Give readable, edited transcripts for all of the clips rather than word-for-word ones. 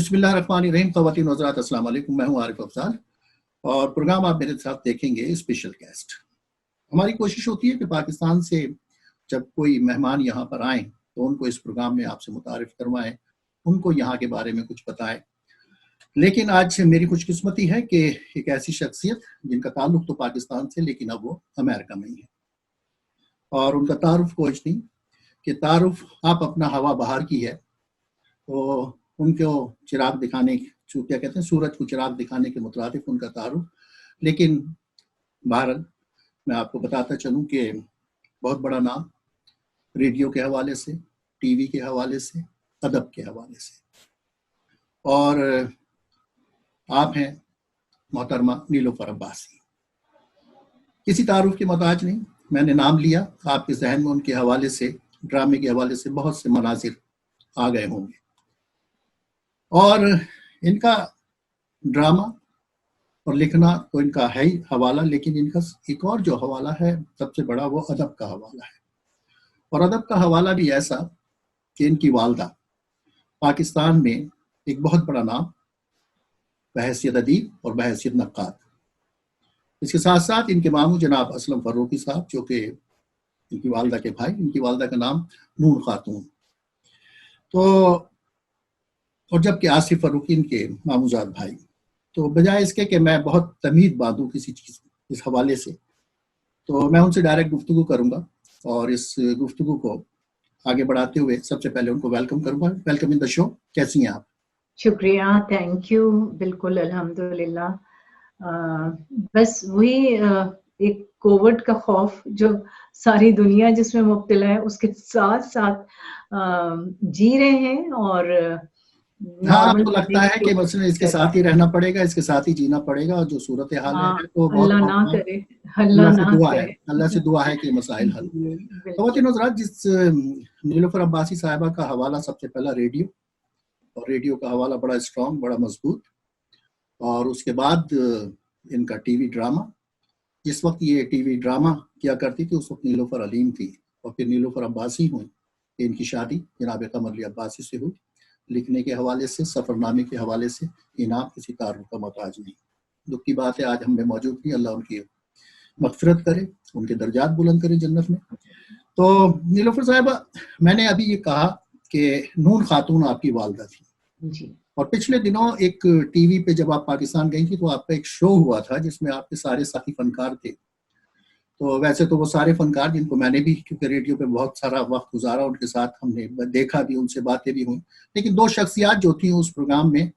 बिस्मिल्लाहिर्रहमानिर्रहीम। ख़वातीन व हज़रात अस्सलाम वालेकुम। मैं हूँ आरिफ अफजाल और प्रोग्राम आप मेरे साथ देखेंगे स्पेशल गेस्ट। हमारी कोशिश होती है कि पाकिस्तान से जब कोई मेहमान यहाँ पर आएँ तो उनको इस प्रोग्राम में आपसे मुतारिफ करवाएं, उनको यहाँ के बारे में कुछ बताएं। लेकिन आज मेरी खुशकिस्मती है कि एक ऐसी शख्सियत जिनका ताल्लुक तो पाकिस्तान से, लेकिन अब वो अमेरिका में ही है और उनका तारुफ कुछ नहीं कि तारुफ आप अपना हवा बहार की है, तो उनको चिराग दिखाने, क्या कहते हैं, सूरज को चिराग दिखाने के मुताबिक उनका तारुफ। लेकिन बहरहाल मैं आपको बताता चलूं कि बहुत बड़ा नाम रेडियो के हवाले से, टीवी के हवाले से, अदब के हवाले से, और आप हैं मोहतरमा नीलोफर अब्बासी। किसी तारुफ के मोहताज नहीं, मैंने नाम लिया, आपके जहन में उनके हवाले से, ड्रामे के हवाले से बहुत से मनाजिर आ गए होंगे। और इनका ड्रामा और लिखना तो इनका है ही हवाला, लेकिन इनका एक और जो हवाला है सबसे बड़ा, वो अदब का हवाला है। और अदब का हवाला भी ऐसा कि इनकी वालदा पाकिस्तान में एक बहुत बड़ा नाम बहैसियत अदीब और बहैसियत नक्काद। इसके साथ साथ इनके मामू जनाब असलम फर्रुखी साहब, जो कि इनकी वालदा के भाई, इनकी वालदा का नाम नून खातून, तो और जबकि आसिफ फर्रुखी इनके मामूजाद भाई। तो बजाय इसके कि मैं बहुत तमीज़ बांधूं किसी चीज़ इस हवाले से, तो मैं उनसे डायरेक्ट गुफ्तगू करूंगा और इस गुफ्तगू को आगे बढ़ाते हुए सबसे पहले उनको वेलकम करूंगा। Welcome in the show. कैसी हैं आप? शुक्रिया, थैंक यू। बिल्कुल अल्हम्दुलिल्लाह। बस वही एक कोविड का खौफ जो सारी दुनिया जिसमें मुब्तला है, उसके साथ साथ जी रहे हैं। और हाँ, आपको लगता है कि बस इसके साथ ही रहना पड़ेगा, इसके साथ ही जीना पड़ेगा, और जो सूरत हाल है तो बहुत अल्लाह ना करे, अल्लाह से दुआ है, अल्लाह से दुआ है कि मसाइल हल। ख़वातीन हज़रात, जिस नीलोफर अब्बासी साहिबा का हवाला सबसे पहला रेडियो, और रेडियो का हवाला बड़ा स्ट्रॉन्ग, बड़ा मजबूत, और उसके बाद इनका टीवी ड्रामा। जिस वक्त ये टीवी ड्रामा किया करती थी उस वक्त नीलोफर अलीम थी, और फिर नीलोफर अब्बासी हुई। इनकी शादी जनाब कमर अली अब्बासी से हुई। लिखने के हवाले से, सफ़रनामे के हवाले से इनाम किसी तारुफ का मोहताज नहीं। दुख की बात है आज हम में मौजूद नहीं, अल्लाह उनकी मग़फ़िरत करे, उनके दर्जात बुलंद करे जन्नत में। तो नीलोफर साहिबा, मैंने अभी ये कहा कि नून खातून आपकी वालदा थी जी। और पिछले दिनों एक टीवी पे जब आप पाकिस्तान गई थी तो आपका एक शो हुआ था जिसमें आपके सारे साथी फनकार थे। तो वैसे तो वो सारे फनकार जिनको मैंने भी, क्योंकि रेडियो पे बहुत सारा वक्त गुजारा, उनके साथ हमने देखा भी, उनसे बातें भी हुई, लेकिन दो शख्सियात जो थी उस प्रोग्राम में,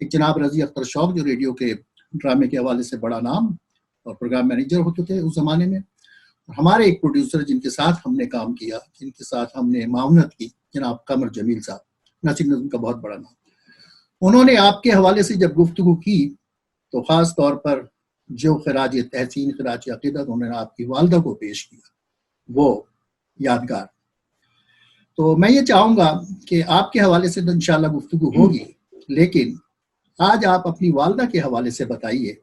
एक जनाब रजी अख्तर शौक जो रेडियो के ड्रामे के हवाले से बड़ा नाम और प्रोग्राम मैनेजर होते थे उस ज़माने में, और हमारे एक प्रोड्यूसर जिनके साथ हमने काम किया, जिनके साथ हमने मावनत की, जनाब कमर जमील साहब, नसीब नज़म का बहुत बड़ा नाम। उन्होंने आपके हवाले से जब गुफ्तगू की तो ख़ास तौर पर जो खराज तहसीन, खराज अक़ीदत उन्होंने आपकी वालदा को पेश किया, वो यादगार। तो मैं ये चाहूँगा कि आपके हवाले से तो इंशाअल्लाह गुफ्तगू होगी, लेकिन आज आप अपनी वालदा के हवाले से बताइए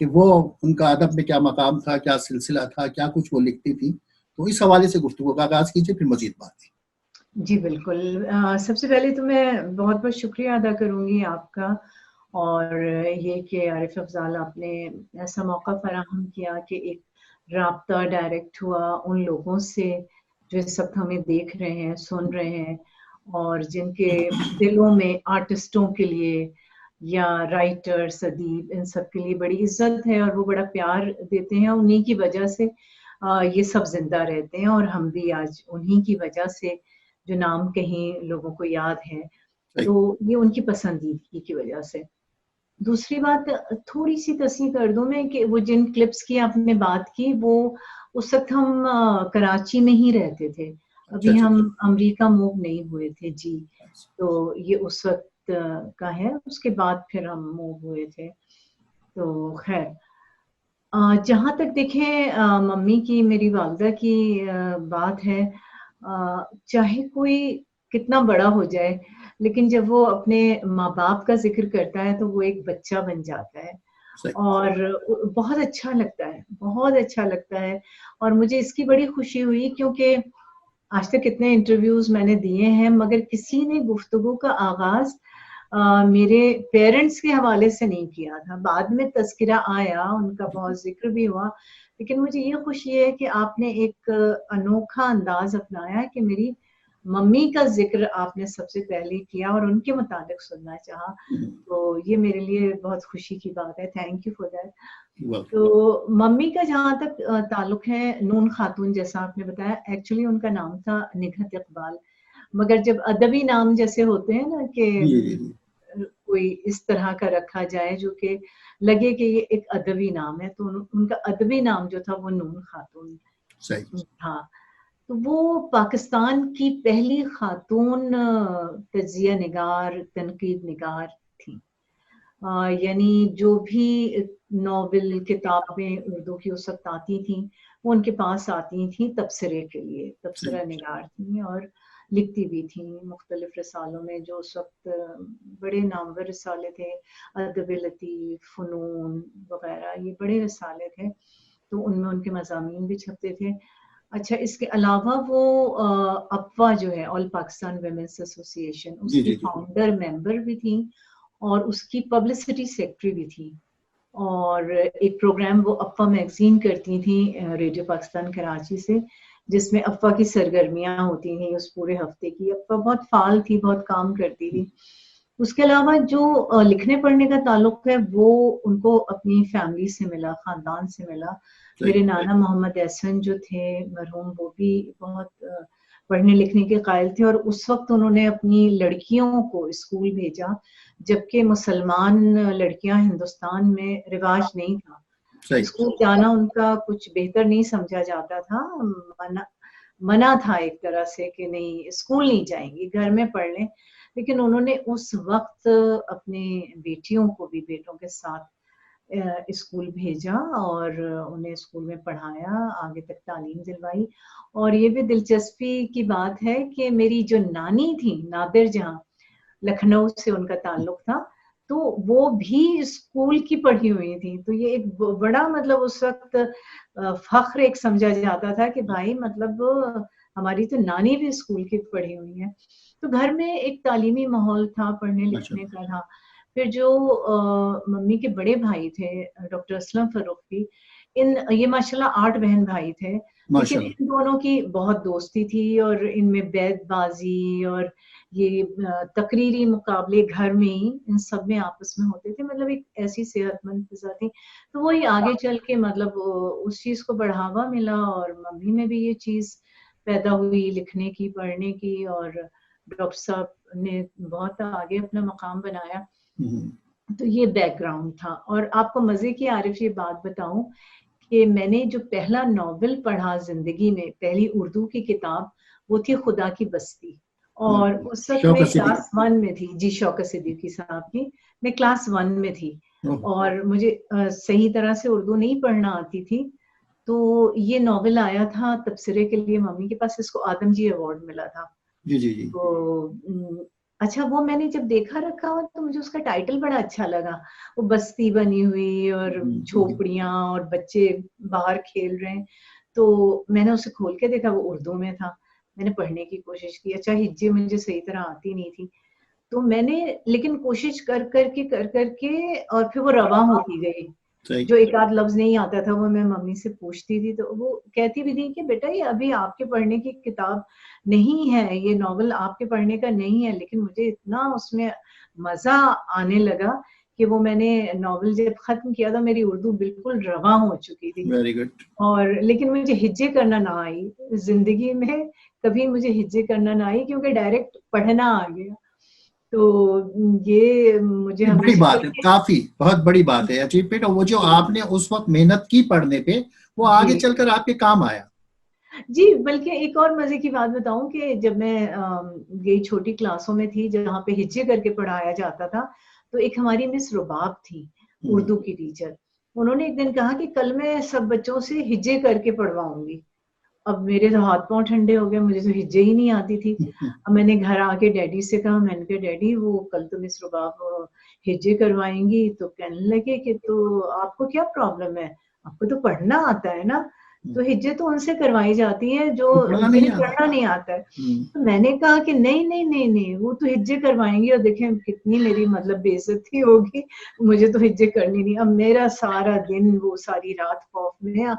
कि वो, उनका अदब में क्या मकाम था, क्या सिलसिला था, क्या कुछ वो लिखती थी। तो इस हवाले से गुफ्तगू का आगाज़ कीजिए, फिर मज़ीद बातें। जी बिल्कुल। सबसे पहले तो मैं बहुत बहुत शुक्रिया अदा करूँगी आपका, और ये कि आरिफ अफजाल आपने ऐसा मौका फराहम किया कि एक राब्ता डायरेक्ट हुआ उन लोगों से जो इस वक्त हमें देख रहे हैं, सुन रहे हैं, और जिनके दिलों में आर्टिस्टों के लिए या राइटर्स, अदीब, इन सब के लिए बड़ी इज्जत है और वो बड़ा प्यार देते हैं। उन्हीं की वजह से ये सब जिंदा रहते हैं, और हम भी आज उन्हीं की वजह से जो नाम कहीं लोगों को याद है, तो ये उनकी पसंदीदगी की वजह से। दूसरी बात, थोड़ी सी तस्दीक कर दूं मैं कि वो जिन क्लिप्स की आपने बात की, वो उस वक्त हम कराची में ही रहते थे, अभी हम अमेरिका मूव नहीं हुए थे जी। तो ये उस वक्त का है, उसके बाद फिर हम मूव हुए थे। तो खैर, जहाँ तक देखें मम्मी की, मेरी वालदा की बात है, चाहे कोई कितना बड़ा हो जाए, लेकिन जब वो अपने माँ बाप का जिक्र करता है तो वो एक बच्चा बन जाता है, और बहुत अच्छा लगता है, बहुत अच्छा लगता है। और मुझे इसकी बड़ी खुशी हुई क्योंकि आज तक कितने इंटरव्यूज मैंने दिए हैं, मगर किसी ने गुफ्तगू का आगाज मेरे पेरेंट्स के हवाले से नहीं किया था। बाद में तज़किरा आया, उनका बहुत ज़िक्र भी हुआ, लेकिन मुझे ये खुशी है कि आपने एक अनोखा अंदाज़ अपनाया कि मेरी मम्मी का ज़िक्र आपने सबसे पहले किया और उनके मुताबिक सुनना चाहा। तो ये मेरे लिए बहुत खुशी की बात है। Thank you for that. तो मम्मी का जहाँ तक ताल्लुक है, नून खातून जैसा आपने बताया, एक्चुअली उनका नाम था निघत इकबाल। मगर जब अदबी नाम जैसे होते हैं ना कि कोई इस तरह का रखा जाए जो कि लगे कि ये एक अदबी नाम है, तो उनका अदबी नाम जो था वो नून खातून था। तो वो पाकिस्तान की पहली खातून तजिया निगार, तनकीद निगार थी। यानी जो भी नॉवेल, किताबें उर्दू की उस वक्त आती थी, वो उनके पास आती थी तबसरे के लिए। तबसरा निगार थी और लिखती भी थी मुख्तलिफ रिसालों में, जो उस वक्त बड़े नामवर रिसाले थे, अदब लतीफ़, फ़ुनून वगैरह, ये बड़े रिसाले थे, तो उनमें उनके मज़ामीन भी छपते थे। अच्छा, इसके अलावा वो अफ़वा जो है, ऑल पाकिस्तान वुमेन्स एसोसिएशन, उसकी फाउंडर मेंबर भी थी और उसकी पब्लिसिटी सेक्रेटरी भी थी। और एक प्रोग्राम वो अफ़वा मैगज़ीन करती थी रेडियो पाकिस्तान कराची से, जिसमें अफ़वा की सरगर्मियाँ होती थी उस पूरे हफ्ते की। अफ़वा बहुत फ़ाल थी, बहुत काम करती थी। उसके अलावा जो लिखने पढ़ने का ताल्लुक है, वो उनको अपनी फैमिली से मिला, ख़ानदान से मिला। मेरे नाना मोहम्मद एहसन जो थे मरहूम, वो भी बहुत पढ़ने लिखने के कायल थे और उस वक्त उन्होंने अपनी लड़कियों को स्कूल भेजा, जबकि मुसलमान लड़कियां हिंदुस्तान में रिवाज नहीं था। स्कूल जाना उनका कुछ बेहतर नहीं समझा जाता था, मना था एक तरह से कि नहीं, स्कूल नहीं जाएंगी, घर में पढ़ लें। लेकिन उन्होंने उस वक्त अपने बेटियों को भी बेटों के साथ स्कूल भेजा और उन्हें स्कूल में पढ़ाया, आगे तक तालीम दिलवाई। और ये भी दिलचस्पी की बात है कि मेरी जो नानी थी नादिर जहां, लखनऊ से उनका ताल्लुक था, तो वो भी स्कूल की पढ़ी हुई थी। तो ये एक बड़ा मतलब उस वक्त फख्र एक समझा जाता था कि भाई मतलब हमारी तो नानी भी स्कूल की पढ़ी हुई है। तो घर में एक तालीमी माहौल था, पढ़ने लिखने का था। फिर जो मम्मी के बड़े भाई थे डॉक्टर असलम फरूखी, ये माशाल्लाह 8 बहन भाई थे, लेकिन इन दोनों की बहुत दोस्ती थी और इनमें बैतबाजी और ये तकरीरी मुकाबले घर में ही इन सब में आपस में होते थे। मतलब एक ऐसी सेहतमंद फिजा थी। तो वही आगे चल के मतलब उस चीज को बढ़ावा मिला और मम्मी में भी ये चीज पैदा हुई, लिखने की, पढ़ने की, और डॉक्टर साहब ने बहुत आगे अपना मकाम बनाया। तो ये बैकग्राउंड था। और आपको मजे की आरिफ ये बात बताऊं कि मैंने जो पहला नॉवेल पढ़ा जिंदगी में, पहली उर्दू की किताब, वो थी खुदा की बस्ती। और उस वक्त मैं क्लास 1 में थी। जी, शौकत सिद्दीकी साहब की। मैं क्लास 1 में थी और मुझे सही तरह से उर्दू नहीं पढ़ना आती थी। तो ये नॉवेल आया था तबसरे के लिए मम्मी के पास, इसको आदमजी अवार्ड मिला था। जी। तो अच्छा, वो मैंने जब देखा रखा हो तो मुझे उसका टाइटल बड़ा अच्छा लगा। वो बस्ती बनी हुई और झोपड़ियां और बच्चे बाहर खेल रहे हैं। तो मैंने उसे खोल के देखा, वो उर्दू में था। मैंने पढ़ने की कोशिश की। अच्छा, हिज्जे मुझे सही तरह आती नहीं थी, तो मैंने लेकिन कोशिश कर करके और फिर वो रवा होती गई। जो एक आध लफ्ज नहीं आता था वो मैं मम्मी से पूछती थी, तो वो कहती भी थी कि बेटा ये अभी आपके पढ़ने की किताब नहीं है, ये नॉवल आपके पढ़ने का नहीं है। लेकिन मुझे इतना उसमें मजा आने लगा कि वो मैंने नॉवल जब खत्म किया था, मेरी उर्दू बिल्कुल रवा हो चुकी थी। Very good. और लेकिन मुझे हिज्जे करना ना आई जिंदगी में, कभी मुझे हिज्जे करना ना आई, क्योंकि डायरेक्ट पढ़ना आ गया। तो ये मुझे बड़ी बात है, काफी बहुत बड़ी बात है अचीवमेंट। और वो जो आपने उस वक्त मेहनत की पढ़ने पे, वो आगे चलकर आपके काम आया। जी, बल्कि एक और मजे की बात बताऊं कि जब मैं ये छोटी क्लासों में थी जहाँ पे हिज्जे करके पढ़ाया जाता था, तो एक हमारी मिस रुबाब थी, उर्दू की टीचर। उन्होंने एक दिन कहा कि कल मैं सब बच्चों से हिज्जे करके पढ़वाऊंगी। अब मेरे तो हाथ पांव ठंडे हो गए, मुझे तो हिज्जे ही नहीं आती थी। अब मैंने घर आके डैडी से कहा, मैंने कहा डैडी वो कल तो मिस रुबाब हिज्जे करवाएंगी। तो कहने लगे कि तो आपको क्या प्रॉब्लम है, आपको तो पढ़ना आता है ना। तो हिज्जे तो उनसे करवाई जाती है जो पढ़ना नहीं जिन्हें आता। पढ़ना नहीं आता है। तो मैंने कहा कि नहीं नहीं नहीं नहीं, वो तो हिज्जे करवाएंगी और देखें कितनी मेरी मतलब बेइज्जती होगी, मुझे तो हिज्जे करनी नहीं। अब मेरा सारा दिन, वो सारी रात खौफ में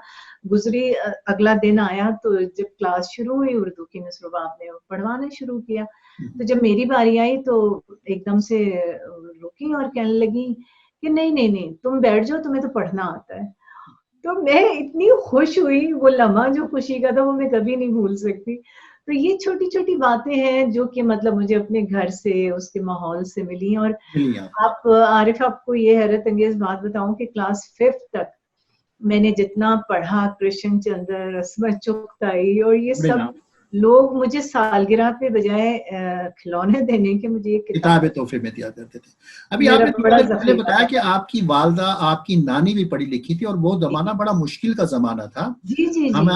गुजरी। अगला दिन आया तो जब क्लास शुरू हुई उर्दू की, नसरुबाब ने पढ़वाना शुरू किया। तो जब मेरी बारी आई तो एकदम से रुकी और कहने लगी कि नहीं नहीं नहीं, तुम बैठ जाओ, तुम्हें तो पढ़ना आता है। तो मैं इतनी खुश हुई, वो लम्हा जो खुशी का था वो मैं कभी नहीं भूल सकती। तो ये छोटी-छोटी बातें हैं जो कि मतलब मुझे अपने घर से, उसके माहौल से मिली। और मिली आपको। आप आरिफ, आपको ये हैरत अंगेज बात बताऊं कि क्लास 5th तक मैंने जितना पढ़ा, कृष्ण चंद्र, रस्मत चुगताई और ये बड़े सब, नाम लोग मुझे सालगिरह पे बजाय खिलौने देने के मुझे ये किताब, किताबें तोहफे में दिया करते थे। अभी मेरा आपने थोड़ा बड़ा देर पहले ज़ख़ीरा बताया था। कि आपकी वालदा, आपकी नानी भी पढ़ी लिखी थी और वो ज़माना जी, बड़ा मुश्किल का ज़माना था। जी, जी, जी। हम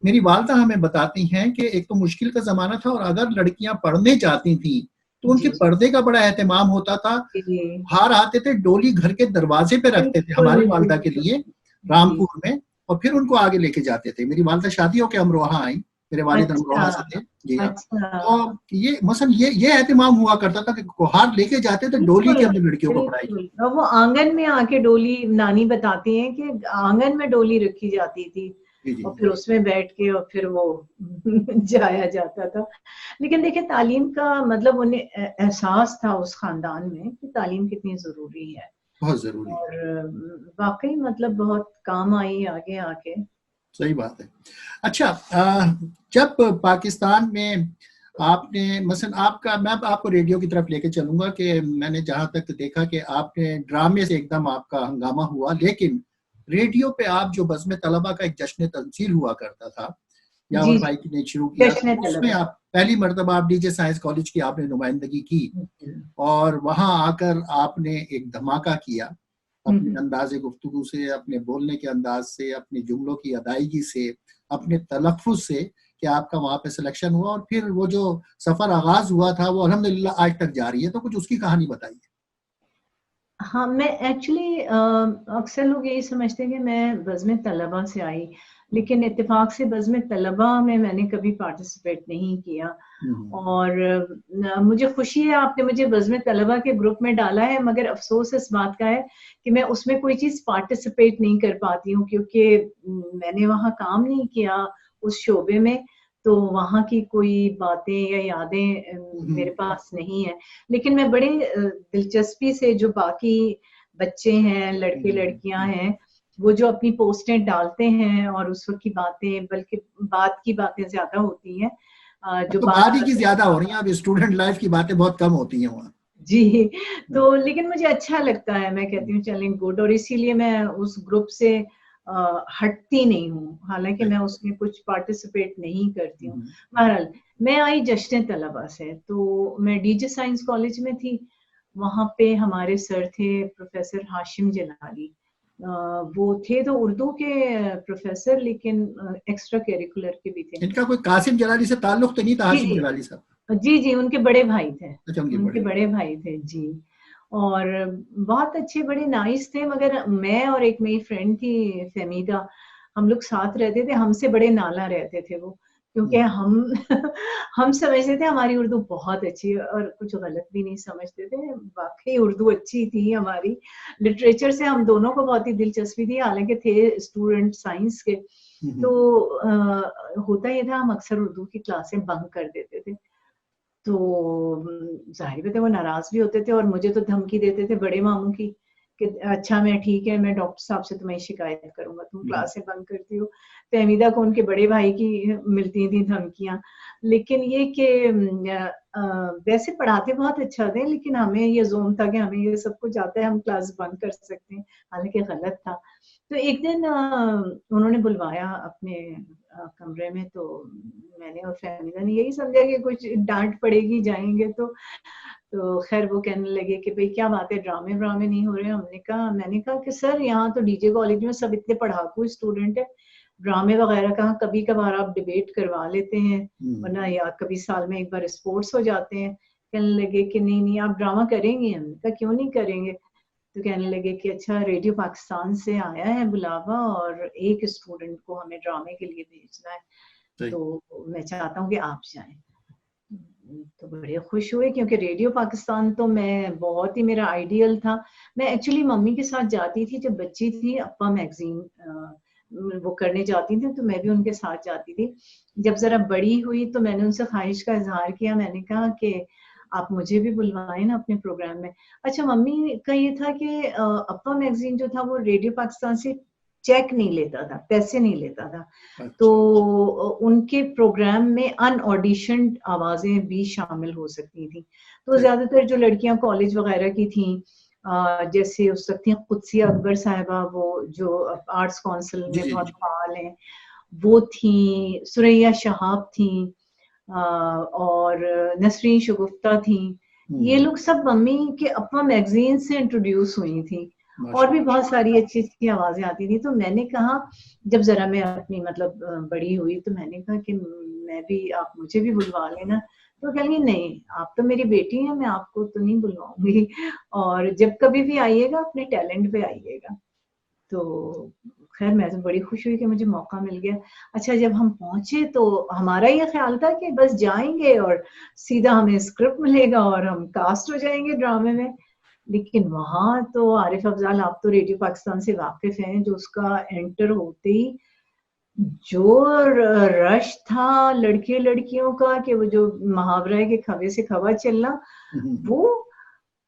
मेरी वालदा हमें बताती हैं कि एक तो मुश्किल का ज़माना था और अगर लड़कियां पढ़ने जाती थीं, तो उनके जी, पर्दे का बड़ा एहतमाम होता था। जी। हार आते थे, डोली घर के दरवाजे पे रखते थे बिल्कुल, हमारी वालदा के बिल्कुल। लिए, जी। रामपुर में, और फिर उनको आगे लेके जाते थे। मेरी वालदा शादी होके अमरोहा आई, मेरे वालिद अच्छा, अमरोहा से थे। जी हाँ। अच्छा। तो ये मसलन ये एहतमाम हुआ करता था कि कुहार लेके जाते थे, डोली बिल्कुल, के अंदर लड़कियों को पढ़ाई बिल्कुल। और वो आंगन में आके डोली, नानी बताती हैं कि आंगन में डोली रखी जाती थी जी, जी, और जी। फिर उसमें बैठ के और फिर वो जाया जाता था। लेकिन देखिए, तालीम का मतलब उन्हें एहसास था उस खानदान में कि तालीम कितनी ज़रूरी है। बहुत ज़रूरी है। और वाक़ई मतलब बहुत काम आई आगे आके। सही बात है। अच्छा, जब पाकिस्तान में आपने मसलन आपका, मैं अब आपको रेडियो की तरफ लेके चलूँगा कि मैंने जहाँ तक देखा कि आपने ड्रामे से एकदम आपका हंगामा हुआ, लेकिन रेडियो पे आप जो बज़्म तलबा का एक जश्न तंज़ील हुआ करता था, यावर जी, भाई जी। ने शुरू किया था, जश्न उसमें तलबा। आप पहली मर्तबा आप डीजे साइंस कॉलेज की आपने नुमाइंदगी की जी। और वहाँ आकर आपने एक धमाका किया, हुँ, अपने हुँ। अंदाज़े गुफ्तगू से, अपने बोलने के अंदाज़ से, अपने जुमलों की अदायगी से, अपने तलफ़्फ़ुज़ से, कि आपका वहाँ पे सिलेक्शन हुआ और फिर वो जो सफ़र आगाज़ हुआ था, वो अल्हम्दुलिल्लाह आज तक जारी है। तो कुछ उसकी कहानी बताइए। हाँ, मैं एक्चुअली अक्सर लोग यही समझते हैं कि मैं बज़्म तलबा से आई, लेकिन इत्तेफ़ाक से बज़्म तलबा में मैंने कभी पार्टिसिपेट नहीं किया। हुँ, हुँ। और मुझे खुशी है आपने मुझे बज़्म तलबा के ग्रुप में डाला है, मगर अफ़सोस इस बात का है कि मैं उसमें कोई चीज़ पार्टिसिपेट नहीं कर पाती हूँ, क्योंकि मैंने वहाँ काम नहीं किया उस शोबे में, तो वहाँ की कोई बातें या यादें हुँ, मेरे हुँ। पास नहीं है। लेकिन मैं बड़े दिलचस्पी से, जो बाकी बच्चे हैं, हुँ, हुँ, लड़के-लड़कियाँ हुँ। हैं, वो जो अपनी पोस्टें डालते हैं और उस वक़्त की बातें, बल्कि बाद की बातें ज़्यादा होती हैं, अब जो तो बात बाद ही की करते हैं। ज़्यादा हो रही हैं, अब स्टूडेंट लाइफ़ की बातें बहुत कम होती हैं वहाँ। जी, हुँ, तो लेकिन मुझे अच्छा लगता है, मैं हुँ, कहती हूँ चलें गुड, और इसीलिए मैं उस ग्रुप से हटती नहीं हूँ, हालाँकि सही। मैं उसमें कुछ पार्टिसिपेट नहीं करती हुँ, हूँ। हुँ। बहरहाल, मैं आई जश्न तलबा से, तो मैं डीजे साइंस कॉलेज में थी, वहाँ पे हमारे सर थे प्रोफ़ेसर हाशिम जलाली। अ, वो थे तो उर्दू के प्रोफ़ेसर, लेकिन एक्स्ट्रा करिकुलर के भी थे। इनका कोई कासिम जलाली से ताल्लुक़ तो नहीं था, जी, हाशिम जी। जलाली साहब? जी, जी, उनके बड़े भाई थे, अच्छा, उनके उनके बड़े भाई। बड़े भाई थे, जी। और बहुत अच्छे, बड़े नाइस थे, मगर मैं और एक मेरी फ्रेंड थी फ़हमीदा, हम लोग साथ रहते थे, हमसे बड़े नाला रहते थे वो, क्योंकि हुँ, हम हम समझते थे हमारी उर्दू बहुत अच्छी है और कुछ गलत भी नहीं समझते थे, वाक़ई उर्दू अच्छी थी हमारी। लिटरेचर से हम दोनों को बहुत ही दिलचस्पी थी, हालाँकि थे स्टूडेंट साइंस के, हुँ, तो हुँ। होता ये था, हम अक्सर उर्दू की क्लासें बंक कर देते थे। तो ज़ाहिर बात है वो नाराज़ भी होते थे और मुझे तो धमकी देते थे बड़े मामू की कि अच्छा, मैं ठीक है, मैं डॉक्टर साहब से तुम्हारी शिकायत करूँगा, तुम हुँ, हुँ। क्लासें बंक करती हो। फ़हमीदा को उनके बड़े भाई की मिलती थी धमकियाँ। लेकिन ये कि वैसे पढ़ाते बहुत अच्छा थे, लेकिन हमें ये ज़ोन था कि हमें ये सब कुछ आता है, हम क्लास बंक कर सकते हैं, हालाँकि गलत था। तो एक दिन उन्होंने बुलवाया अपने कमरे में, तो मैंने और फ़हमीदा ने यही समझा कि कुछ डाँट पड़ेगी, जाएँगे तो। तो ख़ैर वो कहने लगे कि भई क्या बात है, ड्रामे-व्रामे नहीं हो रहे हैं? मैंने कहा कि सर, यहाँ तो डीजे कॉलेज में सब इतने पढ़ाकू स्टूडेंट हैं, ड्रामे वग़ैरह कहाँ, कभी-कभार आप डिबेट करवा लेते हैं, हुँ। वरना या कभी साल में 1 बार स्पोर्ट्स हो जाते हैं। कहने लगे कि नहीं, नहीं आप ड्रामा करेंगी? हमने कहा क्यों नहीं करेंगे? तो कहने लगे कि अच्छा रेडियो पाकिस्तान से आया है बुलावा और एक स्टूडेंट को हमें ड्रामे के लिए भेजना है, तो मैं चाहता हूँ कि आप जाएं। तो बड़े खुश हुए क्योंकि रेडियो पाकिस्तान तो मैं बहुत ही मेरा आइडियल था। मैं एक्चुअली मम्मी के साथ जाती थी जब बच्ची थी, अप्पा मैगजीन वो करने जाती थी तो मैं भी उनके साथ जाती थी। जब ज़रा बड़ी हुई तो मैंने उनसे ख्वाहिश का इज़हार किया, मैंने कहा कि आप मुझे भी बुलवाएं ना अपने प्रोग्राम में। अच्छा मम्मी का ये था कि अप्पा मैगजीन जो था वो रेडियो पाकिस्तान से चेक नहीं लेता था, पैसे नहीं लेता था। तो उनके प्रोग्राम में अनऑडिशन्ड आवाजें भी शामिल हो सकती थी। तो ज्यादातर जो लड़कियां कॉलेज वगैरह की थी, जैसे उस वक्त थी कुदसिया अकबर साहिबा, वो जो आर्ट्स काउंसिल में बहुत फाल हैं, वो थी, सुरैया शहाब थी, और नसरीन शगुफ्ता थी। ये लोग सब मम्मी के अप्पा मैगजीन से इंट्रोड्यूस हुई थी और भी बहुत सारी अच्छी अच्छी आवाजें आती थी। तो मैंने कहा जब जरा मैं अपनी मतलब बड़ी हुई तो मैंने कहा कि मैं भी, आप मुझे भी बुलवा लेना। तो कह लगी नहीं आप तो मेरी बेटी हैं, मैं आपको तो नहीं बुलवाऊंगी, और जब कभी भी आइएगा अपने टैलेंट पे आइएगा। तो खैर मैं तो बड़ी खुश हुई कि मुझे मौका मिल गया। अच्छा जब हम पहुंचे तो हमारा ये ख्याल था कि बस जाएंगे और सीधा हमें स्क्रिप्ट मिलेगा और हम कास्ट हो जाएंगे ड्रामे में, लेकिन वहां तो आरिफ अफजाल, आप तो रेडियो पाकिस्तान से वाकिफ हैं, जो उसका एंटर होते ही जो रश था लड़के लड़कियों का कि वो जो मुहावरा है कि खबे से खबा चलना, वो,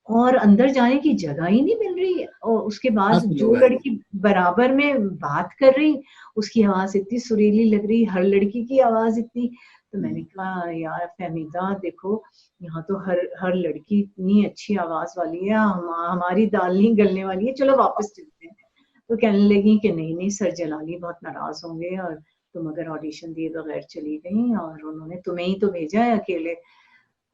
और अंदर जाने की जगह ही नहीं मिल रही। और उसके बाद जो लड़की बराबर में बात कर रही उसकी आवाज इतनी सुरीली लग रही, हर लड़की की आवाज इतनी। तो मैंने कहा यार फहमीदा देखो यहाँ तो हर लड़की इतनी अच्छी आवाज वाली है, हमारी दाल नहीं गलने वाली है, चलो वापस चलते हैं। तो कहने लगी कि नहीं नहीं सर जलाली बहुत नाराज होंगे और तुम अगर ऑडिशन दिए बगैर चली गई और उन्होंने तुम्हें ही तो भेजा है अकेले।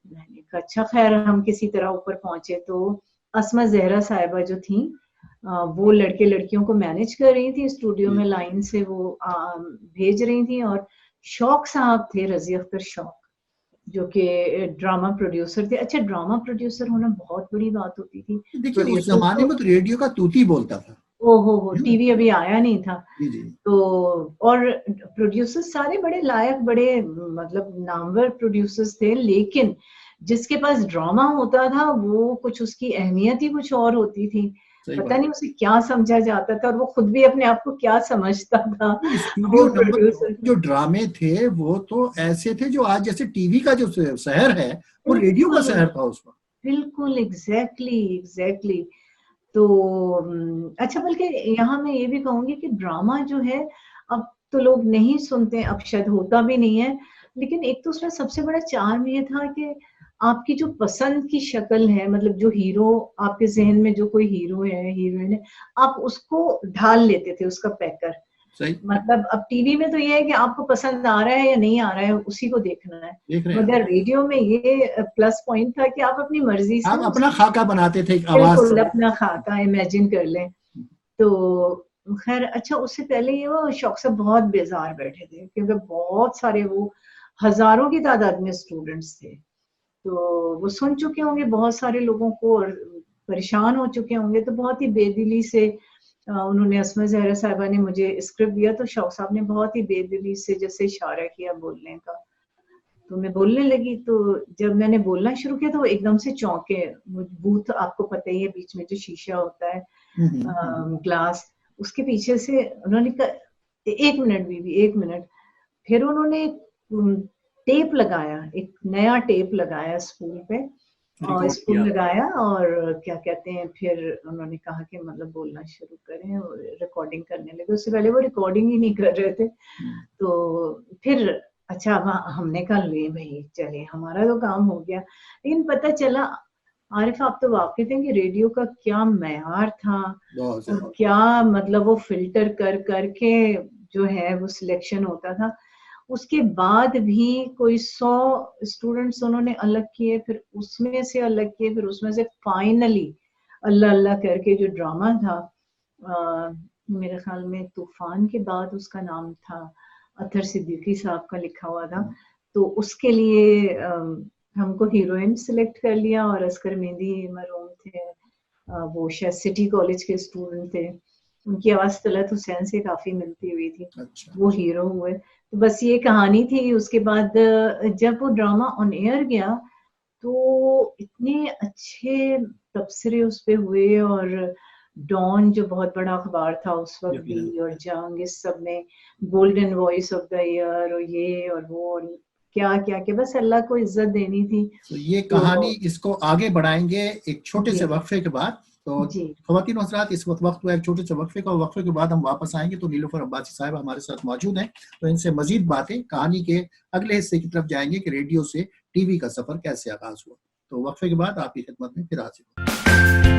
मैंने कहा अच्छा खैर हम किसी तरह ऊपर पहुंचे। तो अस्मा जहरा साहिबा जो थी वो लड़के लड़कियों को मैनेज कर रही थी स्टूडियो में, लाइन से वो भेज रही थी। और शौक साहब थे, रजी अख्तर शौक, जो कि ड्रामा प्रोड्यूसर थे। अच्छा ड्रामा प्रोड्यूसर होना बहुत बड़ी बात होती थी। देखिए उस जमाने में तो रेडियो का तूती बोलता था। हो टीवी अभी आया नहीं था। तो और प्रोड्यूसर्स सारे बड़े लायक, बड़े मतलब नामवर प्रोड्यूसर्स थे, लेकिन जिसके पास ड्रामा होता था वो कुछ, उसकी अहमियत ही कुछ और होती थी। पता नहीं उसे क्या समझा जाता था और वो खुद भी अपने आप को क्या समझता था। स्टूडियो नंबर जो ड्रामे थे वो तो ऐसे थे जो आज जैसे टीवी का जो शहर है वो रेडियो का शहर था उस वक्त। बिल्कुल एग्जैक्टली। तो अच्छा बल्कि यहाँ मैं ये भी कहूंगी कि ड्रामा जो है अब तो लोग नहीं सुनते, अब शायद होता भी नहीं है, लेकिन एक तो उसमें सबसे बड़ा चार्म ये था कि आपकी जो पसंद की शक्ल है, मतलब जो हीरो आपके जहन में, जो कोई हीरो है हीरोइन है, आप उसको ढाल लेते थे, उसका पैकर। मतलब अब टीवी में तो ये है कि आपको पसंद आ रहा है या नहीं आ रहा है उसी को देखना है, मगर रेडियो में ये प्लस पॉइंट था कि आप अपनी मर्जी से आप अपना खाका बनाते थे आवाज बिल्कुल अपना खाका इमेजिन कर लें। तो खैर अच्छा उससे पहले ये वो शौक से बहुत बेजार बैठे थे क्योंकि बहुत सारे वो हजारों की तादाद में स्टूडेंट्स थे। तो वो सुन चुके होंगे बहुत सारे लोगों को और परेशान हो चुके होंगे। तो बहुत ही बेदिली से उन्होंने, अस्मा जहरा साहिबा ने मुझे स्क्रिप्ट दिया तो शौक साहब ने बहुत ही बेदिली से जैसे इशारा किया बोलने का, तो मैं बोलने लगी। तो जब मैंने बोलना शुरू किया तो वो एकदम से चौंके। बूथ आपको पता ही है, बीच में जो शीशा होता है ग्लास, उसके पीछे से उन्होंने कहा 1 मिनट बीबी 1 मिनट। फिर उन्होंने टेप लगाया, एक नया टेप लगाया स्पूल पे, और स्पूल लगाया और क्या कहते हैं, फिर उन्होंने कहा कि मतलब बोलना शुरू करें और रिकॉर्डिंग करने लगे। उससे पहले वो रिकॉर्डिंग ही नहीं कर रहे थे। तो फिर अच्छा हमने कहा ले भाई चले हमारा तो काम हो गया। लेकिन पता चला आरिफ आप तो वाकिफ हैं कि रेडियो का क्या मयार था और क्या मतलब वो फिल्टर कर करके जो है वो सिलेक्शन होता था। उसके बाद भी कोई 100 स्टूडेंट्स उन्होंने अलग किए, फिर उसमें से अलग किए, फिर उसमें से फाइनली अल्लाह अल्लाह करके जो ड्रामा था, मेरे ख्याल में तूफान के बाद उसका नाम था, अतर सिद्दीकी साहब का लिखा हुआ था। तो उसके लिए हमको हीरोइन सिलेक्ट कर लिया और अस्कर मेहंदी मरहूम थे, वो शायद सिटी कॉलेज के स्टूडेंट थे, उनकी आवाज़ तलत हुसैन से काफ़ी मिलती हुई थी। अच्छा। वो हीरो हुए। तो बस ये कहानी थी। उसके बाद जब वो ड्रामा ऑन एयर गया, तो इतने अच्छे तबसरे उस पे हुए, और डॉन जो बहुत बड़ा अखबार था उस वक़्त यकीनन। भी, और जंग, इस सब में golden voice of the year और ये और वो और क्या-क्या, बस अल्लाह को इज़्ज़त देनी थी। तो ये कहानी तो इसको आगे बढ़ाएंगे एक छोटे से जी, वक्फे के बाद। तो जी। ख़वातीन और हज़रात, इस वक्त हुआ एक छोटे से वक्फे का। वक्फे के बाद हम वापस आएंगे तो नीलूफर अब्बासी साहब हमारे साथ मौजूद हैं, तो इनसे मजीद बातें कहानी के अगले हिस्से की तरफ जाएंगे कि रेडियो से टीवी का सफर कैसे आगाज हुआ। तो वक्फे के बाद आपकी खिदमत में फिर हाजिर होंगे।